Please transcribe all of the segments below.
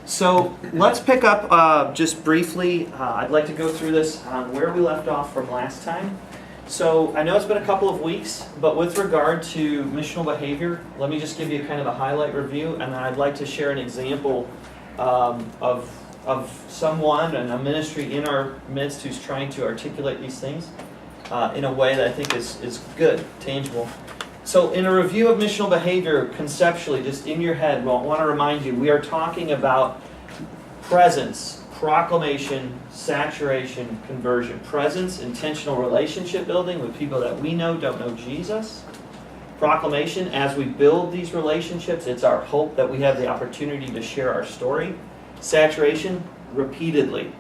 So let's pick up just briefly. I'd like to go through this on where we left off from last time. So I know it's been a couple of weeks, but with regard to missional behavior, let me just give you kind of a highlight review, and then I'd like to share an example of someone and a ministry in our midst who's trying to articulate these things in a way that I think is good, tangible. So in a review of missional behavior, conceptually, just in your head, I want to remind you, we are talking about presence, proclamation, saturation, conversion. Presence, intentional relationship building with people that we know don't know Jesus. Proclamation, as we build these relationships, it's our hope that we have the opportunity to share our story. Saturation, repeatedly.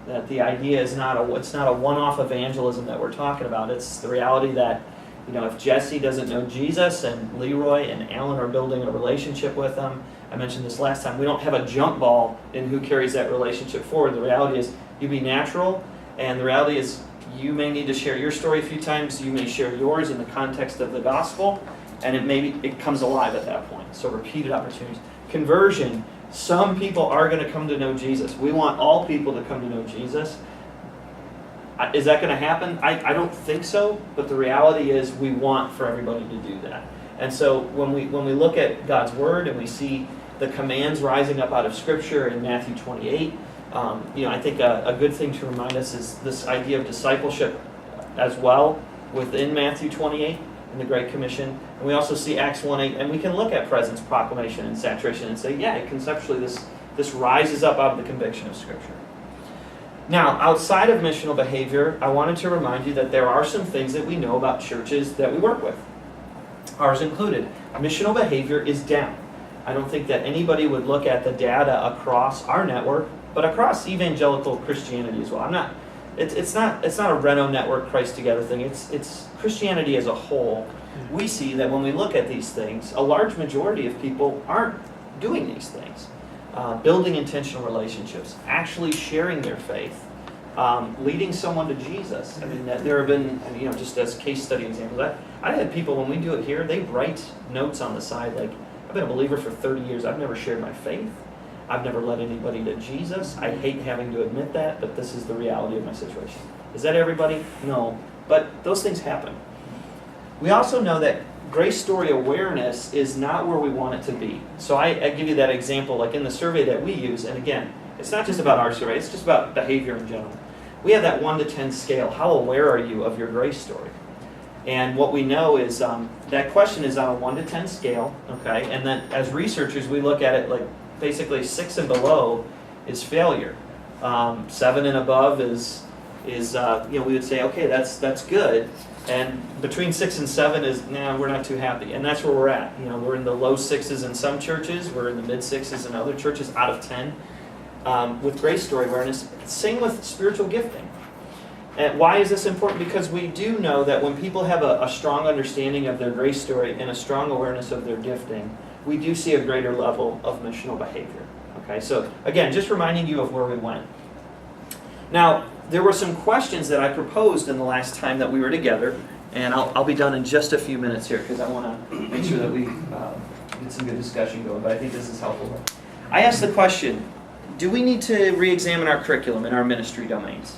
That the idea is it's not a one-off evangelism that we're talking about. It's the reality that, if Jesse doesn't know Jesus and Leroy and Alan are building a relationship with them, I mentioned this last time, we don't have a jump ball in who carries that relationship forward. The reality is you be natural, and the reality is you may need to share your story a few times, you may share yours in the context of the gospel, and it comes alive at that point. So repeated opportunities. Conversion, some people are going to come to know Jesus. We want all people to come to know Jesus. Is that going to happen? I don't think so, but the reality is we want for everybody to do that. And so when we look at God's Word and we see the commands rising up out of Scripture in Matthew 28, I think a good thing to remind us is this idea of discipleship as well within Matthew 28 in the Great Commission. And we also see Acts 1:8, and we can look at presence, proclamation, and saturation and say, conceptually this rises up out of the conviction of Scripture. Now, outside of missional behavior, I wanted to remind you that there are some things that we know about churches that we work with. Ours included. Missional behavior is down. I don't think that anybody would look at the data across our network, but across evangelical Christianity as well. It's not a Reno network Christ Together thing. It's Christianity as a whole. We see that when we look at these things, a large majority of people aren't doing these things. Building intentional relationships, actually sharing their faith, leading someone to Jesus. I mean, there have been, just as case study examples, I had people, when we do it here, they write notes on the side like, I've been a believer for 30 years, I've never shared my faith, I've never led anybody to Jesus, I hate having to admit that, but this is the reality of my situation. Is that everybody? No, but those things happen. We also know that grace story awareness is not where we want it to be. So I give you that example, like in the survey that we use, and again, it's not just about our survey, it's just about behavior in general. We have that 1 to 10 scale. How aware are you of your grace story? And what we know is that question is on a 1 to 10 scale, okay? And then as researchers, we look at it like basically 6 and below is failure. 7 and above is we would say, okay, that's good. And between 6 and 7 is, we're not too happy. And that's where we're at. We're in the low 6s in some churches. We're in the mid 6s in other churches out of 10 with grace story awareness. Same with spiritual gifting. And why is this important? Because we do know that when people have a strong understanding of their grace story and a strong awareness of their gifting, we do see a greater level of missional behavior. Okay, so again, just reminding you of where we went. Now, there were some questions that I proposed in the last time that we were together, and I'll be done in just a few minutes here because I want to make sure that we get some good discussion going, but I think this is helpful. I asked the question, do we need to re-examine our curriculum in our ministry domains?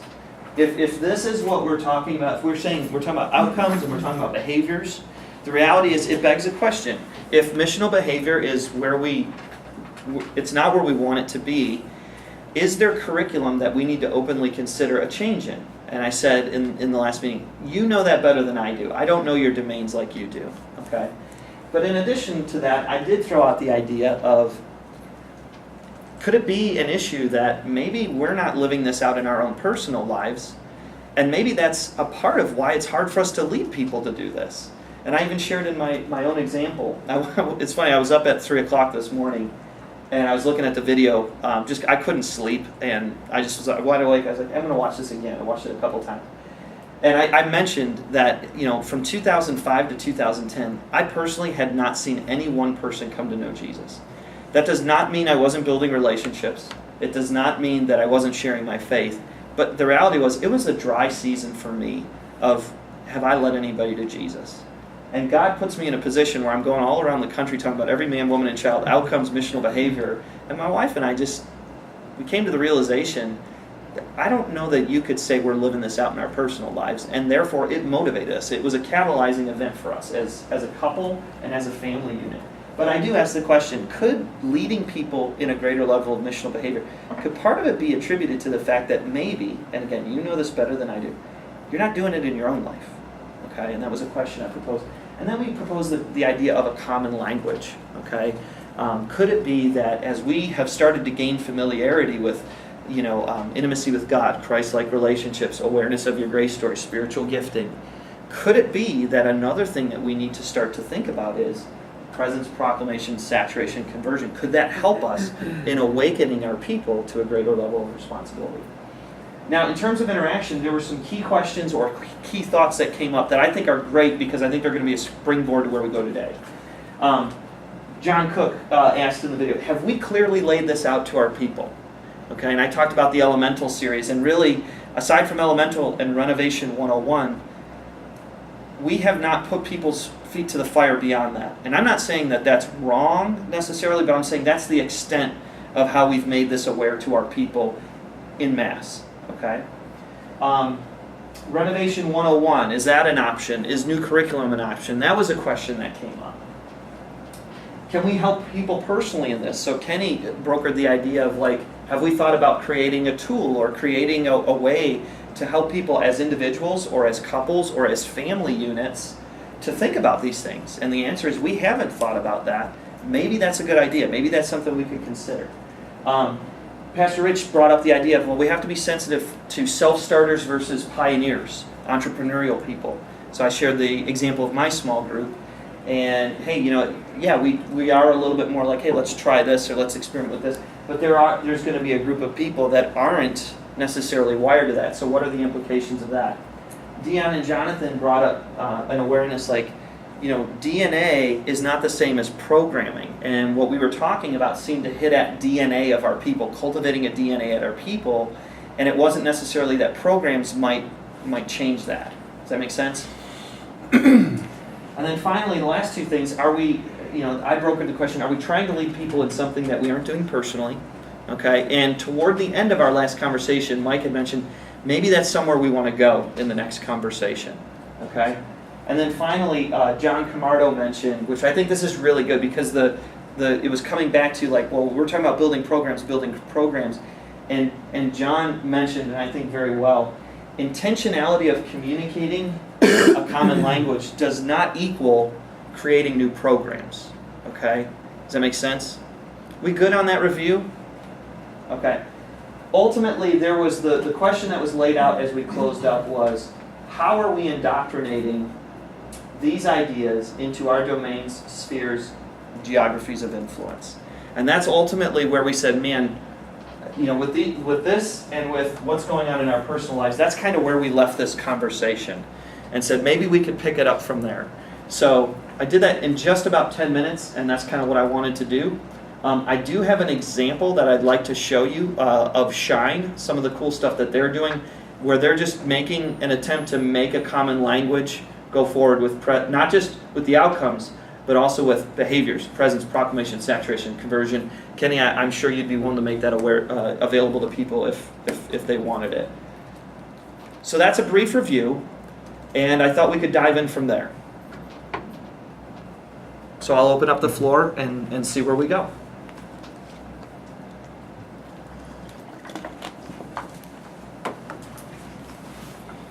If this is what we're talking about, if we're talking about outcomes and we're talking about behaviors, the reality is it begs a question. If missional behavior is it's not where we want it to be, is there curriculum that we need to openly consider a change in? And I said in the last meeting, you know that better than I do. I don't know your domains like you do, okay? But in addition to that, I did throw out the idea of, could it be an issue that maybe we're not living this out in our own personal lives, and maybe that's a part of why it's hard for us to lead people to do this? And I even shared in my own example. It's funny, I was up at 3 o'clock this morning, and I was looking at the video, I couldn't sleep, and I just was wide awake. I was like, I'm going to watch this again. I watched it a couple times. And I mentioned that, from 2005 to 2010, I personally had not seen any one person come to know Jesus. That does not mean I wasn't building relationships. It does not mean that I wasn't sharing my faith. But the reality was, it was a dry season for me of, have I led anybody to Jesus? And God puts me in a position where I'm going all around the country talking about every man, woman, and child, outcomes, missional behavior. And my wife and I we came to the realization that I don't know that you could say we're living this out in our personal lives, and therefore it motivated us. It was a catalyzing event for us as a couple and as a family unit. But I do ask the question, could leading people in a greater level of missional behavior, could part of it be attributed to the fact that maybe, and again, you know this better than I do, you're not doing it in your own life, okay? And that was a question I proposed. And then we proposed the idea of a common language, okay? Could it be that as we have started to gain familiarity with, intimacy with God, Christ-like relationships, awareness of your grace story, spiritual gifting, could it be that another thing that we need to start to think about is presence, proclamation, saturation, conversion? Could that help us in awakening our people to a greater level of responsibility? Now, in terms of interaction, there were some key questions or key thoughts that came up that I think are great because I think they're going to be a springboard to where we go today. John Cook asked in the video, have we clearly laid this out to our people? Okay, and I talked about the Elemental series, and really, aside from Elemental and Renovation 101, we have not put people's feet to the fire beyond that. And I'm not saying that that's wrong necessarily, but I'm saying that's the extent of how we've made this aware to our people in mass. Okay? Renovation 101, is that an option? Is new curriculum an option? That was a question that came up. Can we help people personally in this? So Kenny brokered the idea of have we thought about creating a tool or creating a way to help people as individuals or as couples or as family units to think about these things? And the answer is we haven't thought about that. Maybe that's a good idea. Maybe that's something we could consider. Pastor Rich brought up the idea of, we have to be sensitive to self-starters versus pioneers, entrepreneurial people. So I shared the example of my small group. And hey, we are a little bit more like, hey, let's try this or let's experiment with this. But there's going to be a group of people that aren't necessarily wired to that. So what are the implications of that? Dion and Jonathan brought up an awareness DNA is not the same as programming. And what we were talking about seemed to hit at DNA of our people, cultivating a DNA at our people. And it wasn't necessarily that programs might change that. Does that make sense? And then finally, the last two things, I brokered the question, are we trying to lead people in something that we aren't doing personally? Okay, and toward the end of our last conversation, Mike had mentioned, maybe that's somewhere we want to go in the next conversation. Okay? And then finally, John Camardo mentioned, which I think this is really good because it was coming back to we're talking about building programs, and John mentioned, and I think very well, intentionality of communicating a common language does not equal creating new programs. Okay? Does that make sense? We good on that review? Okay. Ultimately, there was the question that was laid out as we closed up was, how are we indoctrinating these ideas into our domains, spheres, geographies of influence? And that's ultimately where we said, man, with this and with what's going on in our personal lives, that's kind of where we left this conversation and said maybe we could pick it up from there. So I did that in just about 10 minutes, and that's kind of what I wanted to do. I do have an example that I'd like to show you of Shine, some of the cool stuff that they're doing, where they're just making an attempt to make a common language go forward with not just with the outcomes, but also with behaviors, presence, proclamation, saturation, conversion. Kenny, I'm sure you'd be willing to make that available to people if they wanted it. So that's a brief review, and I thought we could dive in from there. So I'll open up the floor and see where we go.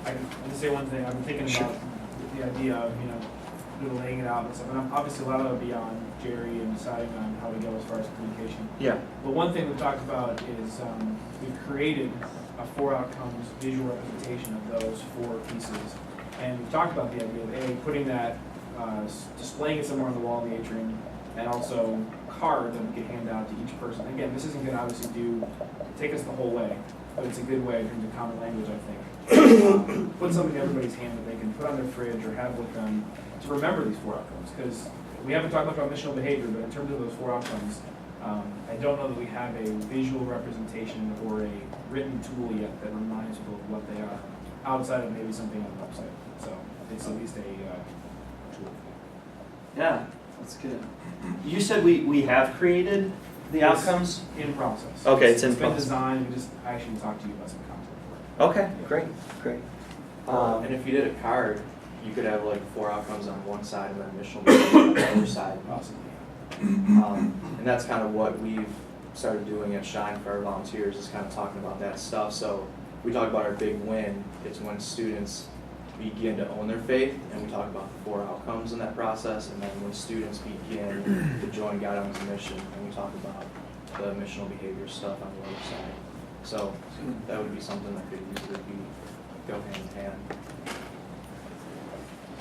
I can say one thing. I've been thinking about the idea of, laying it out and stuff. And obviously a lot of it will be on Jerry and deciding on how we go as far as communication. Yeah. But one thing we've talked about is we've created a 4 outcomes visual representation of those 4 pieces. And we've talked about the idea of putting that, displaying it somewhere on the wall in the atrium, and also cards that we could hand out to each person. Again, this isn't going to obviously take us the whole way, but it's a good way in terms of common language, I think. Put something in everybody's hand that they can put on their fridge or have with them to remember these 4 outcomes. Because we haven't talked much about missional behavior, but in terms of those 4 outcomes, I don't know that we have a visual representation or a written tool yet that reminds people of what they are, outside of maybe something on the website. So it's at least a tool. Yeah, that's good. You said we have created the outcomes? In process. Okay, it's in been process. designed, I actually can talk to you about some content for it. Okay, great. And if you did a card, you could have like 4 outcomes on one side and then missional behavior on the other side. Possibly. And that's kind of what we've started doing at Shine for our volunteers, is kind of talking about that stuff. So we talk about our big win. It's when students begin to own their faith, and we talk about the 4 outcomes in that process. And then when students begin to join God on His mission, and we talk about the missional behavior stuff on the other side. So that would be something that could easily go hand in hand.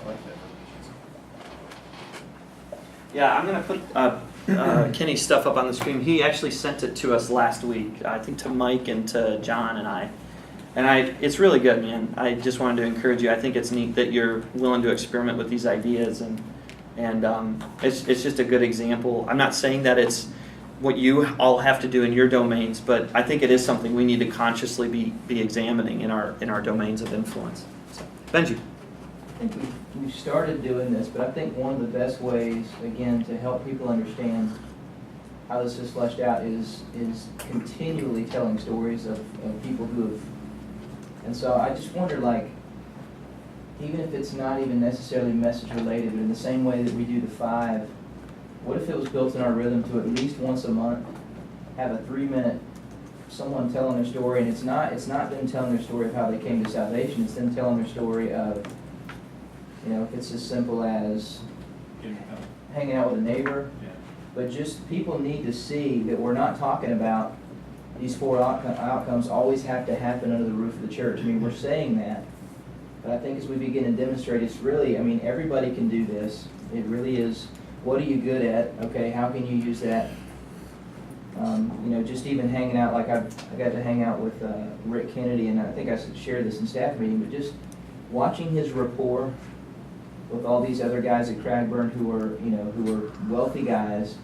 I like that. Yeah, I'm gonna put Kenny's stuff up on the screen. He actually sent it to us last week, I think to Mike and to John and I. It's really good, man. I just wanted to encourage you. I think it's neat that you're willing to experiment with these ideas, and it's just a good example. I'm not saying that it's what you all have to do in your domains, but I think it is something we need to consciously be examining in our domains of influence. So, Benji. I think we've started doing this, but I think one of the best ways, again, to help people understand how this is fleshed out is continually telling stories of people who have. And so I just wonder, like, even if it's not even necessarily message related, but in the same way that we do the 5, what if it was built in our rhythm to at least once a month have a 3-minute someone telling their story, and it's not them telling their story of how they came to salvation, it's them telling their story of, if it's as simple as hanging out with a neighbor, but just people need to see that we're not talking about these 4 outcomes always have to happen under the roof of the church. I mean, we're saying that, but I think as we begin to demonstrate, it's really, everybody can do this. It really is, what are you good at? Okay, how can you use that? Just even hanging out, like I got to hang out with Rick Kennedy, and I think I shared this in staff meeting, but just watching his rapport with all these other guys at Cragburn who are wealthy guys,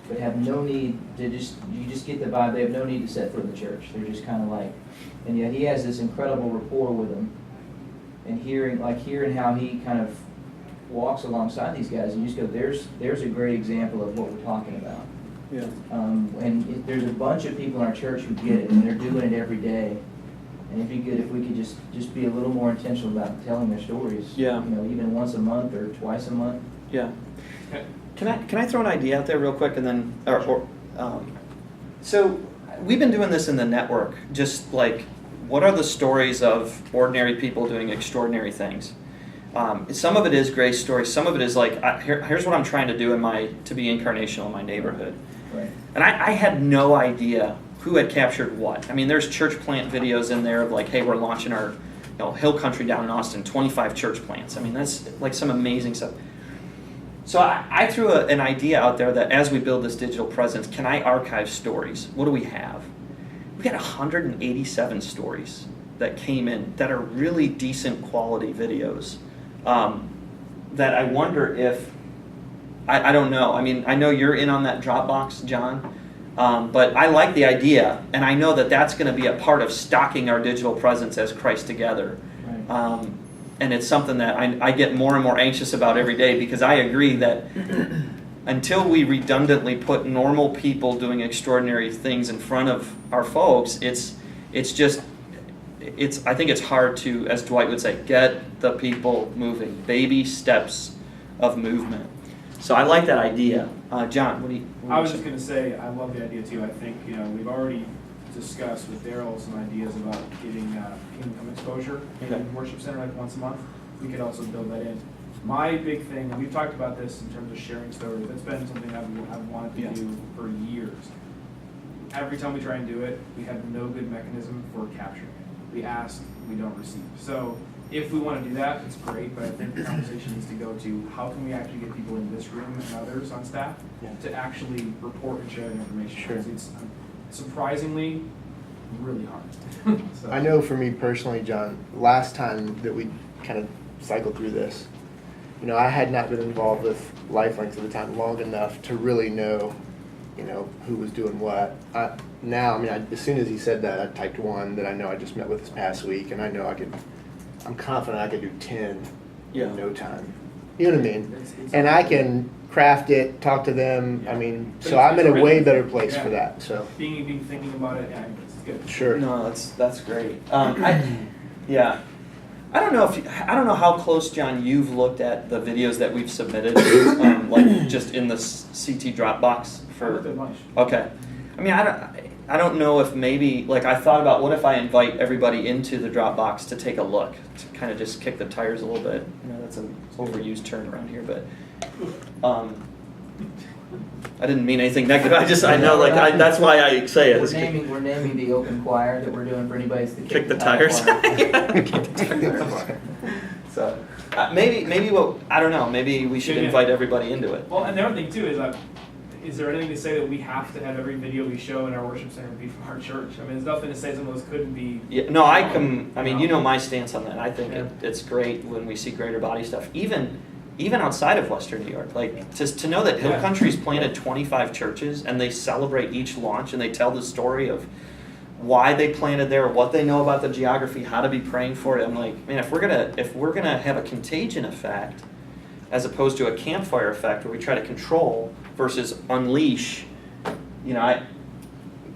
but have no need to you just get the vibe, they have no need to set foot in the church. They're just kind of like, and yet he has this incredible rapport with them. And hearing how he kind of walks alongside these guys, and you just go, there's a great example of what we're talking about. Yeah. There's a bunch of people in our church who get it, and they're doing it every day. And it'd be good if we could just be a little more intentional about telling their stories. Yeah. Even once a month or twice a month. Yeah. Can I throw an idea out there real quick, and then so we've been doing this in the network, just like what are the stories of ordinary people doing extraordinary things. Some of it is grace stories. Some of it is like here's what I'm trying to do to be incarnational in my neighborhood. Right. And I had no idea who had captured what. There's church plant videos in there of like, hey, we're launching our Hill Country down in Austin, 25 church plants. That's like some amazing stuff. So I threw an idea out there that as we build this digital presence, can I archive stories? What do we have? We got 187 stories that came in that are really decent quality videos that I wonder if, I don't know. I know you're in on that Dropbox, John, but I like the idea, and I know that that's going to be a part of stocking our digital presence as Christ Together. Right. And it's something that I get more and more anxious about every day, because I agree that until we redundantly put normal people doing extraordinary things in front of our folks, I think it's hard to, as Dwight would say, get the people moving. Baby steps of movement. So I like that idea. John, what do you I was just going to say, I love the idea too. I think, we've already discussed with Daryl some ideas about getting Kingdom exposure in the worship center like once a month. We could also build that in. My big thing, and we've talked about this in terms of sharing stories, that's been something I've wanted to do for years. Every time we try and do it, we have no good mechanism for capturing it. We ask, we don't receive. So if we want to do that, it's great, but I think the conversation needs to go to how can we actually get people in this room and others on staff to actually report and share the information. Sure. It's surprisingly really hard. So. I know for me personally, John, last time that we kind of cycled through this, I had not been involved with Lifelinks at the time long enough to really know, who was doing what. Now, as soon as he said that, I typed one that I know I just met with this past week, and I know I'm confident I could do 10 in no time. You know what I mean? It's And I can craft it, talk to them, I mean, so I'm in a way better place for that, so. being thinking about it, yeah, it's good. Sure. No, that's great. Yeah. I don't know how close, John, you've looked at the videos that we've submitted, like just in the CT Dropbox I looked for. at lunch. Okay. I mean, I don't know if maybe, like, I thought about what if I invite everybody into the Dropbox to take a look, to kind of just kick the tires a little bit. You know, that's an overused term around here, but I didn't mean anything negative. I know, like, that's why I say it. We're naming the open choir that we're doing for anybody to Kick the tires. choir. Yeah, kick the tires. So maybe I don't know. Maybe we should Yeah. invite everybody into it. Well, and the other thing too is there anything to say that we have to have every video we show in our worship center be from our church? I mean, there's nothing to say some of those couldn't be. Yeah, no, I mean, you know my stance on that. I think Yeah. it's great when we see greater body stuff, even outside of Western New York. Like to know that Hill Yeah. Country's planted 25 churches and they celebrate each launch and they tell the story of why they planted there, what they know about the geography, how to be praying for it. I'm like, man, if we're gonna have a contagion effect as opposed to a campfire effect where we try to control versus unleash, you know,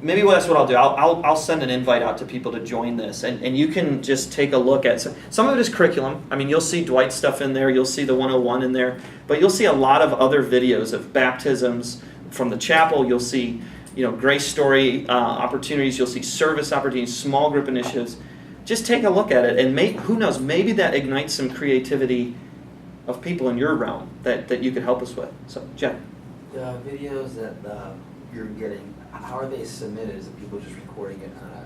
maybe that's what I'll do. I'll send an invite out to people to join this, and you can just take a look at some of it is curriculum. I mean, you'll see Dwight's stuff in there, you'll see the 101 in there, but you'll see a lot of other videos of baptisms from the chapel. You'll see, you know, grace story opportunities. You'll see service opportunities, small group initiatives. Just take a look at it, and who knows, maybe that ignites some creativity of people in your realm that you could help us with. So, Jeff. The videos that you're getting, how are they submitted? Is it people just recording it on a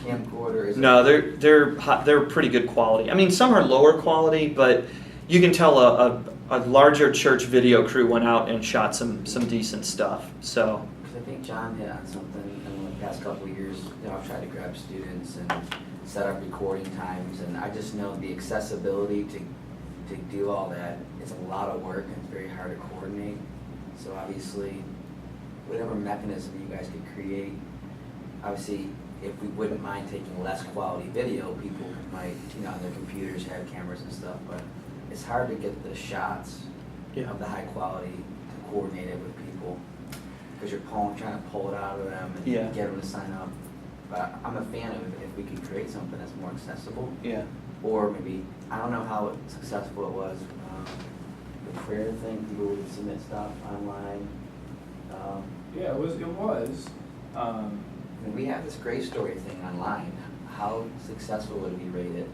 camcorder? Is No, they're pretty good quality. I mean, some are lower quality, but you can tell a larger church video crew went out and shot some decent stuff. So. Because I think John hit on something in the past couple of years. You know, I've tried to grab students and set up recording times, and I just know the accessibility to do all that. It's a lot of work and it's very hard to coordinate. So obviously, whatever mechanism you guys could create, obviously, if we wouldn't mind taking less quality video, people might, you know, on their computers have cameras and stuff, but it's hard to get the shots Yeah. of the high quality to coordinate it with people, because you're trying to pull it out of them and Yeah. get them to sign up. But I'm a fan of if we could create something that's more accessible, Yeah. or maybe, I don't know how successful it was, the prayer thing, people would submit stuff online. Yeah, it was. And we have this great story thing online. How successful would it be rated?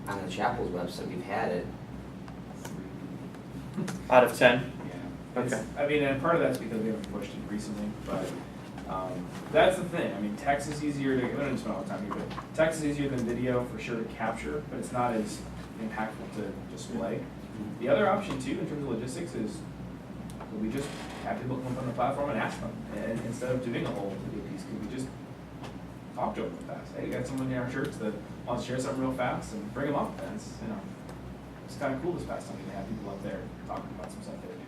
On the chapel's website, we've had it. Out of 10. Yeah. Okay. I mean, and part of that's because we haven't pushed it recently, but that's the thing. I mean, text is easier to, I don't spend all the time here, but text is easier than video for sure to capture, but it's not as impactful to display. The other option too, in terms of logistics, is we just have people come up on the platform and ask them, and instead of doing a whole video piece, could we just talk to them real fast? Hey, you got someone in our church that wants to share something real fast, and bring them up. And it's, you know, it's kind of cool this past time to have people up there talking about some stuff they're doing.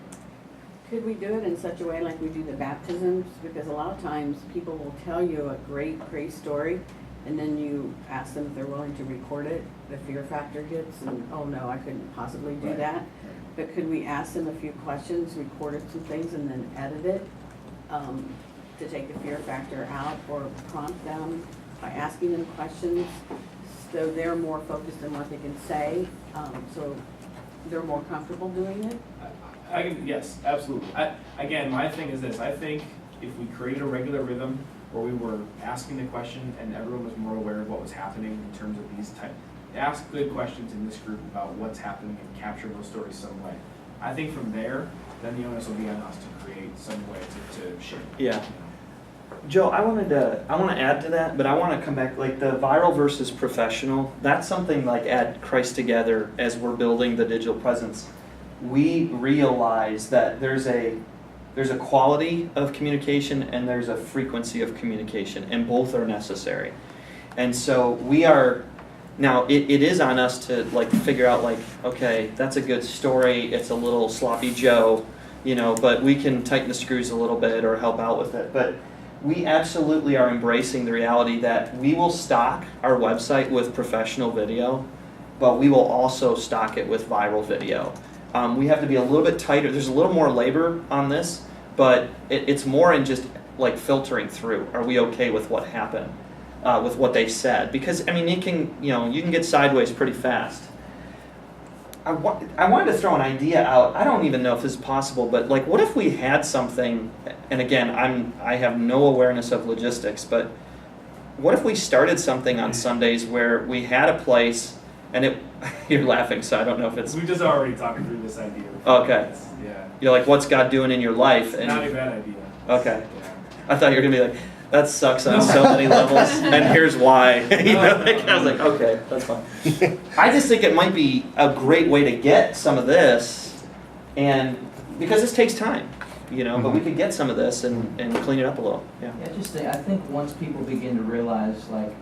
Could we do it in such a way like we do the baptisms? Because a lot of times people will tell you a great story, and then you ask them if they're willing to record it. The fear factor hits, and oh no, I couldn't possibly do Right. that. But could we ask them a few questions, recorded some things, and then edit it to take the fear factor out, or prompt them by asking them questions so they're more focused on what they can say, so they're more comfortable doing it? I can, yes, absolutely. Again, my thing is this, I think if we created a regular rhythm where we were asking the question and everyone was more aware of what was happening in terms of these ask good questions in this group about what's happening and capture those stories some way. I think from there, then the onus will be on us to create some way to share. Yeah. Joe, I want to add to that, but I want to come back, like the viral versus professional. That's something like at Christ Together, as we're building the digital presence, we realize that there's a quality of communication and there's a frequency of communication, and both are necessary. And so we are, now it is on us to like figure out like, okay, that's a good story, it's a little sloppy Joe, you know, but we can tighten the screws a little bit or help out with it. But we absolutely are embracing the reality that we will stock our website with professional video, but we will also stock it with viral video. We have to be a little bit tighter. There's a little more labor on this, but it's more in just like filtering through. Are we okay with what happened, with what they said? Because I mean, you can get sideways pretty fast. I wanted to throw an idea out. I don't even know if this is possible, but like, what if we had something? And again, I have no awareness of logistics, but what if we started something on Sundays where we had a place, and it? You're laughing, so I don't know if it's. We just already talked through this idea. Okay. Yeah. You're like, what's God doing in your life? It's not a bad idea. Okay. Yeah. I thought you were gonna be like, that sucks on so many levels, and here's why. You know, like, I was like, okay, that's fine. I just think it might be a great way to get some of this, and because this takes time, but we could get some of this and clean it up a little. Yeah. I think once people begin to realize, like,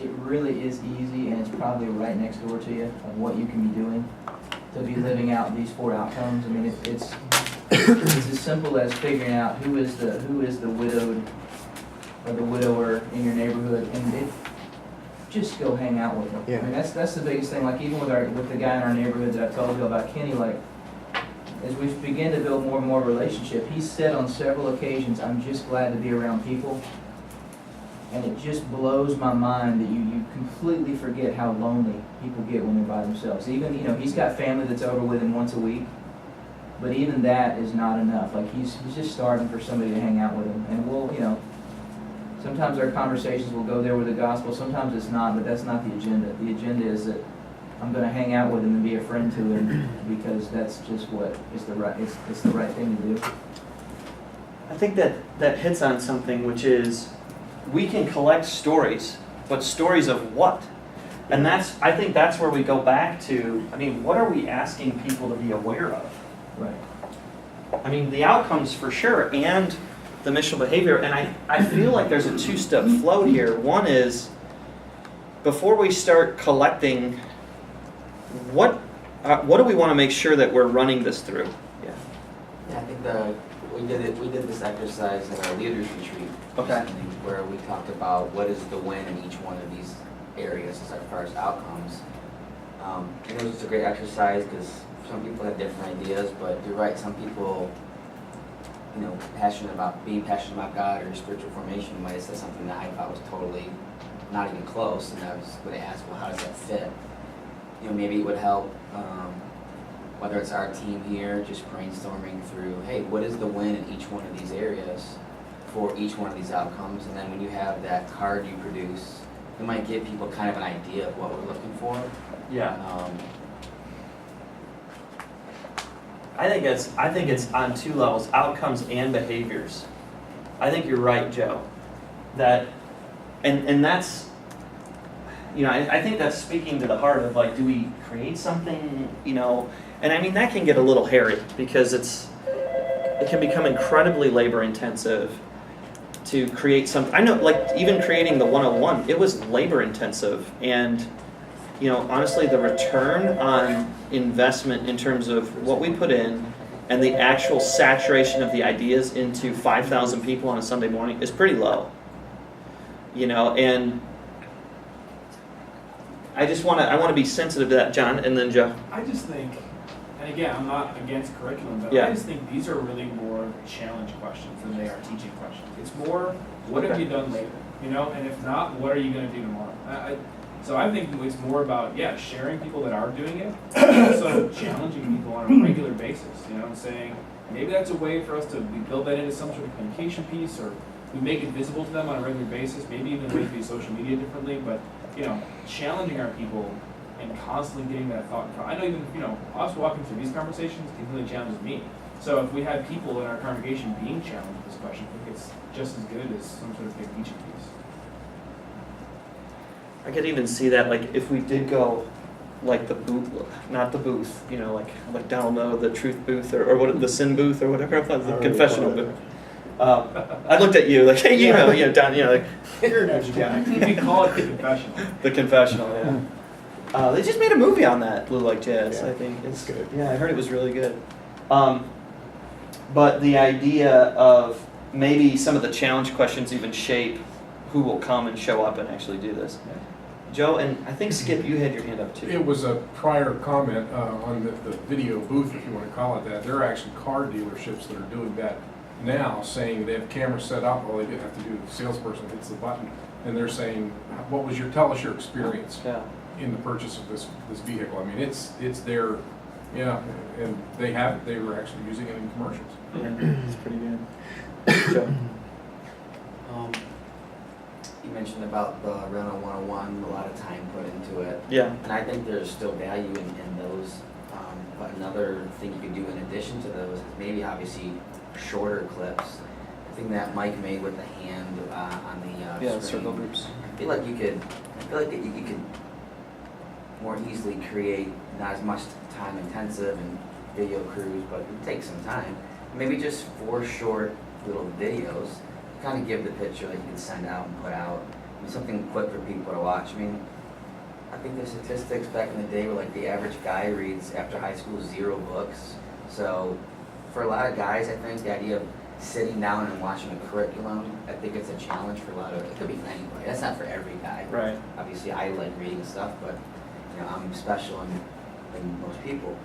it really is easy, and it's probably right next door to you of what you can be doing to be living out these 4 outcomes. I mean, it's as simple as figuring out who is the widowed or the widower in your neighborhood, and just go hang out with them. Yeah. I mean, that's the biggest thing. Like, even with the guy in our neighborhood that I told you about, Kenny, like, as we begin to build more and more relationship, he said on several occasions, "I'm just glad to be around people." And it just blows my mind that you completely forget how lonely people get when they're by themselves. Even, he's got family that's over with him once a week, but even that is not enough. Like, he's just starving for somebody to hang out with him. And we'll, sometimes our conversations will go there with the gospel, sometimes it's not, but that's not the agenda. The agenda is that I'm going to hang out with him and be a friend to him because that's just what is it's the right thing to do. I think that hits on something, which is we can collect stories, but stories of what? And I think that's where we go back to, what are we asking people to be aware of? Right. The outcomes for sure, and the missional behavior, and I feel like there's a 2-step flow here. One is, before we start collecting, what do we want to make sure that we're running this through? Yeah, I think we did this exercise in our leaders retreat. Okay. Recently, where we talked about what is the win in each one of these areas as far as outcomes. It was just a great exercise because some people have different ideas, but you're right, some people, being passionate about God or spiritual formation might have said something that I thought was totally not even close, and I was going to ask, well, how does that fit? Maybe it would help, whether it's our team here, just brainstorming through, hey, what is the win in each one of these areas for each one of these outcomes? And then when you have that card you produce, it might give people kind of an idea of what we're looking for. Yeah. I think it's on 2 levels, outcomes and behaviors. I think you're right, Joe. That, and that's, I think that's speaking to the heart of, like, do we create something, and that can get a little hairy because it can become incredibly labor intensive to create something. I know, like, even creating the 101, it was labor intensive, and honestly, the return on investment in terms of what we put in and the actual saturation of the ideas into 5,000 people on a Sunday morning is pretty low. And I want to be sensitive to that, John, and then Joe. I just think, and again, I'm not against curriculum, but Yeah. I just think these are really more challenge questions than they are teaching questions. It's more, what have you done lately? And if not, what are you going to do tomorrow? So I think it's more about, sharing people that are doing it, and also challenging people on a regular basis, and saying, maybe that's a way for us to build that into some sort of communication piece, or we make it visible to them on a regular basis, maybe even way through social media differently, but, challenging our people and constantly getting that thought in front. I know even, us walking through these conversations really challenges me. So if we had people in our congregation being challenged with this question, I think it's just as good as some sort of big teaching piece. I could even see that, like, if we did go, like, the booth, not the booth, like down low, the truth booth, or what, the sin booth, or whatever it was, the confessional booth. I looked at you, like, hey, down, like. You're an edgy guy. You can call it the confessional. The confessional, yeah. They just made a movie on that, Blue Like Jazz, I think. It's good. Yeah, I heard it was really good. But the idea of maybe some of the challenge questions even shape who will come and show up and actually do this. Joe, and I think Skip, you had your hand up too. It was a prior comment on the video booth, if you want to call it that. There are actually car dealerships that are doing that now, saying they have cameras set up, all they have to do, the salesperson hits the button, and they're saying, tell us your experience Yeah. in the purchase of this vehicle. I mean, it's their, yeah, and they were actually using it in commercials. Yeah, it's pretty good. Joe? You mentioned about the rental 101, a lot of time put into it. Yeah. And I think there's still value in those. But another thing you could do in addition to those is maybe obviously shorter clips. The thing that Mike made with the hand on the Yeah, screen. circle groups. I feel like you could more easily create not as much time intensive and video crews, but it takes some time. Maybe just 4 short little videos, kind of give the picture that you can send out and put out. I mean, something quick for people to watch. I mean, I think the statistics back in the day were like the average guy reads after high school 0 books. So for a lot of guys, I think the idea of sitting down and watching a curriculum, I think it's a challenge for a lot of, it could be for anybody. That's not for every guy. Right. Obviously, I like reading stuff, but you know, I'm special than most people.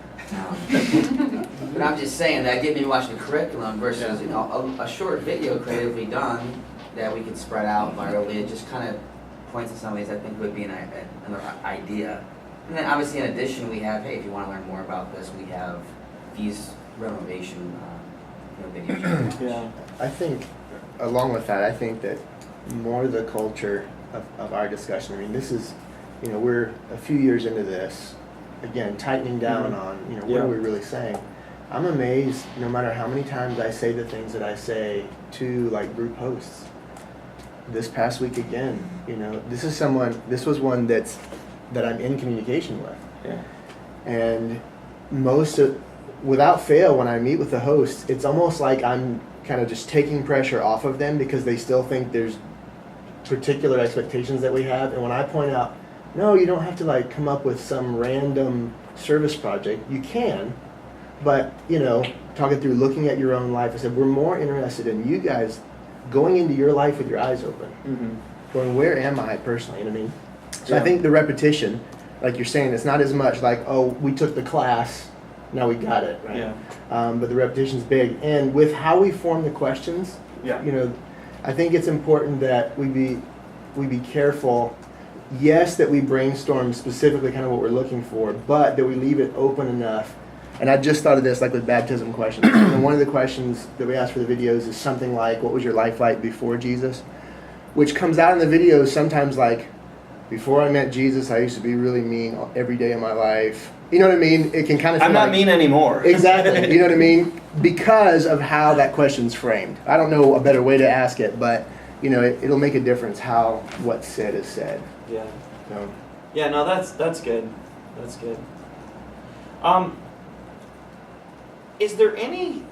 But I'm just saying that getting me watching a curriculum versus you know a short video creatively done that we could spread out virally. It just kind of points to some of these I think would be another idea. And then obviously in addition we have, hey, if you want to learn more about this, we have these renovation videos. Yeah. I think, along with that, I think that more the culture of our discussion, I mean, this is, you know, we're a few years into this, again, tightening down on, you know, what Yeah. are we really saying? I'm amazed, no matter how many times I say the things that I say to, like, group hosts. This past week again, you know, this was one that I'm in communication with. Yeah. And without fail, when I meet with the hosts, it's almost like I'm kind of just taking pressure off of them because they still think there's particular expectations that we have. And when I point out, no, you don't have to like come up with some random service project. You can, but you know, talking through looking at your own life, I said, we're more interested in you guys going into your life with your eyes open. Mm-hmm. Going, where am I personally? You know what I mean? So Yeah. I think the repetition, like you're saying, it's not as much like, oh, we took the class, now we got it, right? Yeah. But the repetition's big. And with how we form the questions, Yeah. you know, I think it's important that we be careful. Yes, that we brainstorm specifically kind of what we're looking for, but that we leave it open enough. And I just thought of this like with baptism questions. And one of the questions that we ask for the videos is something like, what was your life like before Jesus? Which comes out in the videos sometimes like, before I met Jesus, I used to be really mean every day of my life. You know what I mean? It can kind of feel I'm not like, mean anymore. Exactly. You know what I mean? Because of how that question's framed. I don't know a better way to ask it, but you know, it'll make a difference how what's said is said. Yeah. So, Yeah, no, that's good. That's good. Is there any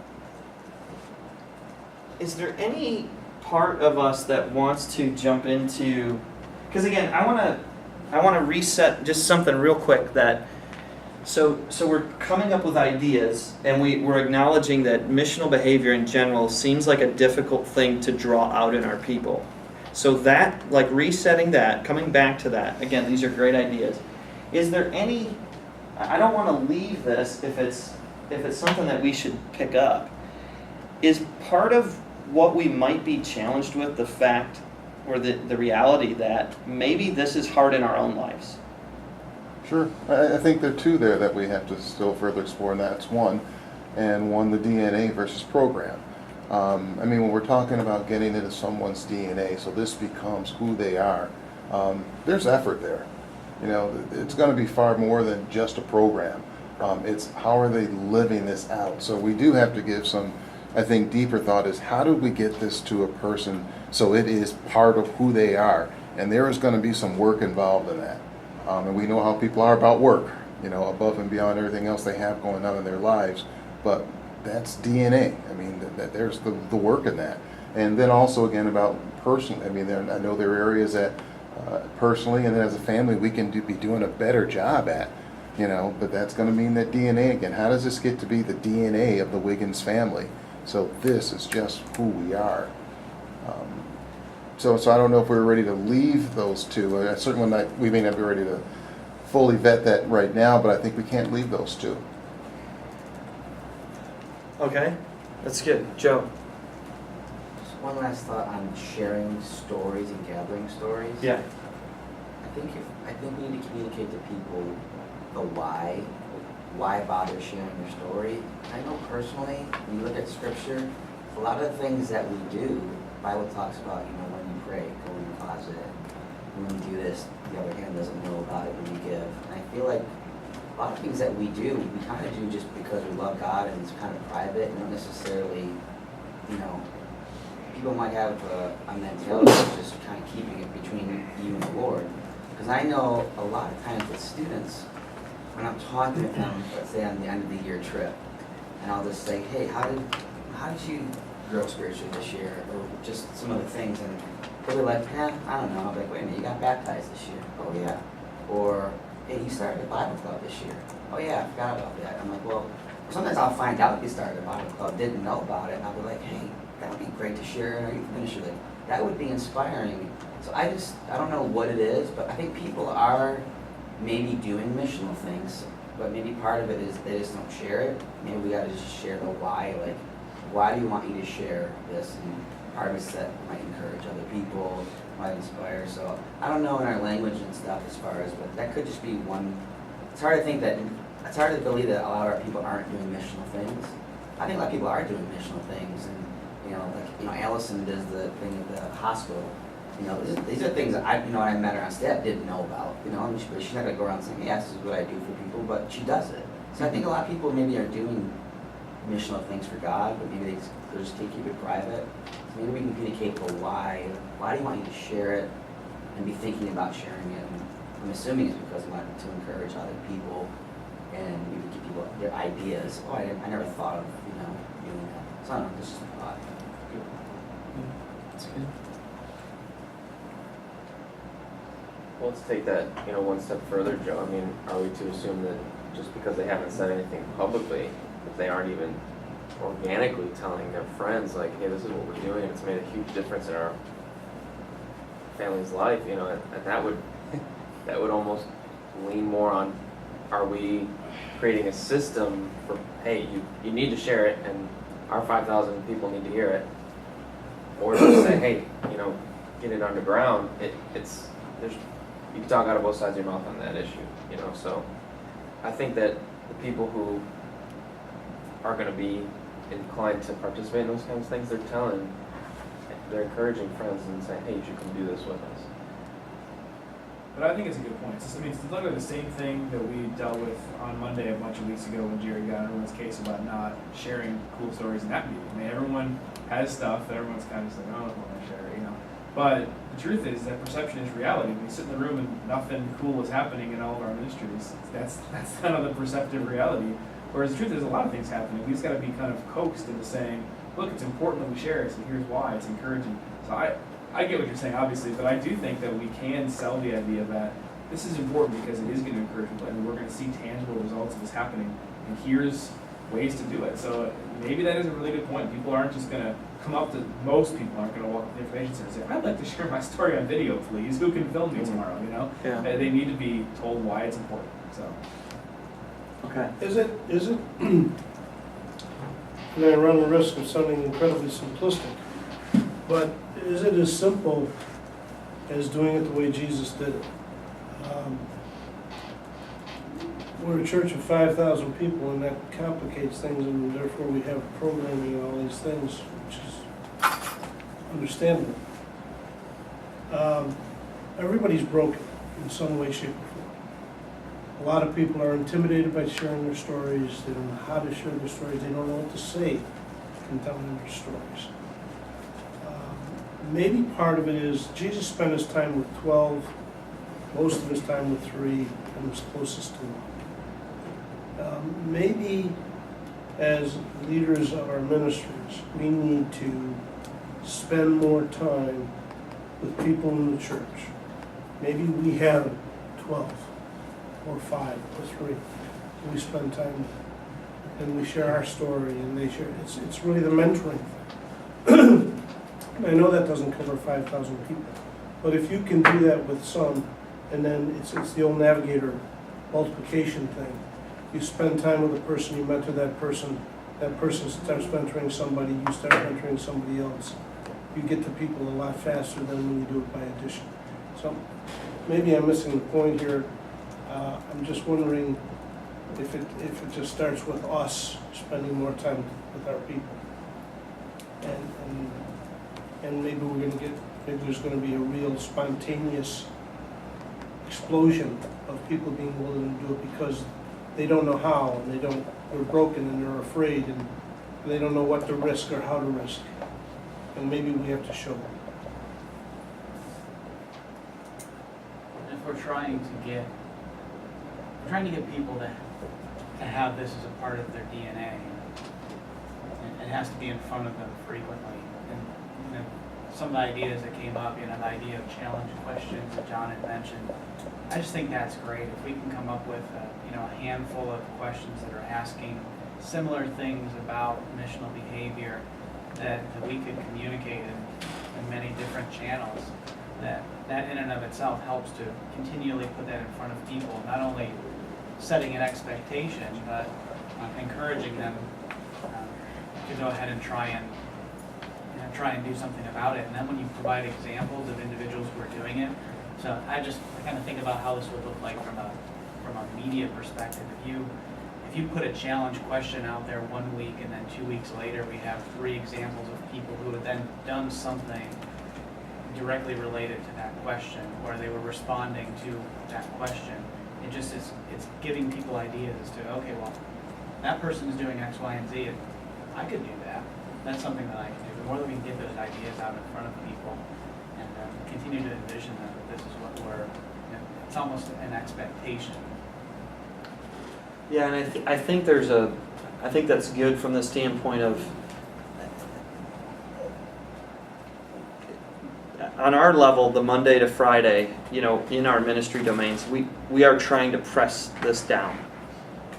part of us that wants to jump into? Because again, I want to reset just something real quick that. So we're coming up with ideas, and we're acknowledging that missional behavior in general seems like a difficult thing to draw out in our people. So that, like resetting that, coming back to that, again, these are great ideas. Is there any, I don't want to leave this if it's something that we should pick up. Is part of what we might be challenged with the fact or the reality that maybe this is hard in our own lives? Sure. I think there are two there that we have to still further explore, and that's one, and one, the DNA versus program. I mean, when we're talking about getting into someone's DNA, so this becomes who they are, there's effort there. You know, it's going to be far more than just a program. It's how are they living this out. So we do have to give some, I think, deeper thought is how do we get this to a person so it is part of who they are. And there is going to be some work involved in that. And we know how people are about work, you know, above and beyond everything else they have going on in their lives. But that's DNA. I mean, there's the work in that. And then also, again, about personally, I mean, I know there are areas that personally and then as a family we can be doing a better job at, you know, but that's going to mean that DNA again. How does this get to be the DNA of the Wiggins family? So this is just who we are. So I don't know if we're ready to leave those two. Certainly not, we may not be ready to fully vet that right now, but I think we can't leave those two. Okay, that's good. Joe? Just one last thought on sharing stories and gathering stories. Yeah. I think we need to communicate to people the why bother sharing your story. I know personally, when you look at scripture, a lot of the things that we do, the Bible talks about, when you pray, go in your closet. And when you do this, the other hand doesn't know about it when you give. And I feel like a lot of things that we do, we kind of do just because we love God and it's kind of private, not necessarily, people might have a mentality of just kind of keeping it between you and the Lord. Because I know a lot of times with students, when I'm talking with them, let's say on the end of the year trip, and I'll just say, hey, how did you grow spiritually this year? Or just some of the things, and they'll be like, I don't know. I'll be like, wait a minute, you got baptized this year? Oh yeah. Or, hey, you started a Bible club this year? Oh yeah, I forgot about that. I'm like, well, sometimes I'll find out you started a Bible club, didn't know about it, and I'll be like, hey, that would be great to share in our youth ministry. Like, that would be inspiring. So I don't know what it is, but I think people are maybe doing missional things, but maybe part of it is they just don't share it. Maybe we gotta just share the why, like, why do you want me to share this? And part of it's that might encourage other people, might inspire. So I don't know in our language and stuff as far as, but that could just be one. It's hard to believe that a lot of our people aren't doing missional things. I think a lot of people are doing missional things, and Allison does the thing at the hospital. These are things that when I met her on staff, didn't know about. She's not gonna go around saying, "Yes, this is what I do for people," but she does it. So I think a lot of people maybe are doing missional things for God, but maybe they just can't keep it private. So maybe we can communicate the why. Why do you want you to share it, and be thinking about sharing it? And I'm assuming it's because we want to encourage other people, and maybe give people their ideas. Oh, I never thought of doing that. So I don't know. This is a thought. That's good. Well, let's take that, one step further, Joe. I mean, are we to assume that just because they haven't said anything publicly, that they aren't even organically telling their friends, like, hey, this is what we're doing, and it's made a huge difference in our family's life, and that would almost lean more on, are we creating a system for, hey, you need to share it, and our 5,000 people need to hear it, or just say, hey, get it underground. You can talk out of both sides of your mouth on that issue, so I think that the people who are going to be inclined to participate in those kinds of things, they're encouraging friends and saying, hey, you should come do this with us. But I think it's a good point. It's literally the same thing that we dealt with on Monday a bunch of weeks ago when Jerry got everyone's case about not sharing cool stories in that meeting. I mean, everyone has stuff that everyone's kind of just like, oh, I don't want to share it, But the truth is that perception is reality. When you sit in the room and nothing cool is happening in all of our ministries, that's kind of the perceptive reality. Whereas the truth is a lot of things happening. We just got to be kind of coaxed into saying, look, it's important that we share it, and here's why. It's encouraging. So I get what you're saying, obviously, but I do think that we can sell the idea that this is important because it is going to encourage people, and we're going to see tangible results of this happening, and here's ways to do it. So maybe that is a really good point. People aren't just going to come up to, most people aren't going to walk up to the information center and say, I'd like to share my story on video, please. Who can film me tomorrow, Yeah. They need to be told why it's important, so. Okay. Is it, and I run the risk of sounding incredibly simplistic, but is it as simple as doing it the way Jesus did it? We're a church of 5,000 people, and that complicates things, and therefore we have programming and all these things, which is understandable. Everybody's broken in some way, shape, or form. A lot of people are intimidated by sharing their stories. They don't know how to share their stories. They don't know what to say in telling their stories. Maybe part of it is Jesus spent his time with 12, most of his time with 3, and was closest to 1. Maybe as leaders of our ministries, we need to spend more time with people in the church. Maybe we have 12 or 5 or 3 we spend time with, and we share our story, and they share. It's really the mentoring thing. I know that doesn't cover 5,000 people, but if you can do that with some, and then it's the old navigator multiplication thing. You spend time with a person, you mentor that person starts mentoring somebody, you start mentoring somebody else. You get to people a lot faster than when you do it by addition. So maybe I'm missing the point here. I'm just wondering if it just starts with us spending more time with our people. And maybe maybe there's gonna be a real spontaneous explosion of people being willing to do it because they don't know how, and they're broken and they're afraid, and they don't know what to risk or how to risk. And maybe we have to show them. If we're trying to get people to have this as a part of their DNA, it has to be in front of them frequently. And some of the ideas that came up, the idea of challenge questions that John had mentioned, I just think that's great. If we can come up with a handful of questions that are asking similar things about missional behavior that we could communicate in many different channels, that in and of itself helps to continually put that in front of people, not only setting an expectation, but encouraging them to go ahead and try and do something about it. And then when you provide examples of individuals who are doing it, so I kind of think about how this would look like from a media perspective. If you put a challenge question out there 1 week and then 2 weeks later we have 3 examples of people who had then done something directly related to that question, or they were responding to that question, it's giving people ideas as to, okay, well, that person is doing X, Y, and Z, and I could do that. That's something that I can do. The more that we can get those ideas out in front of people and continue to envision that this is what it's almost an expectation. Yeah, and I think that's good from the standpoint of, on our level, the Monday to Friday, in our ministry domains, we are trying to press this down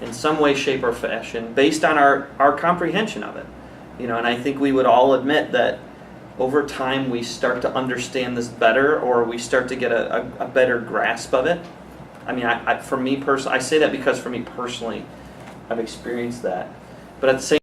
in some way, shape, or fashion based on our comprehension of it. And I think we would all admit that over time we start to understand this better, or we start to get a better grasp of it. I mean, for me personally, I say that because for me personally, I've experienced that. But at the same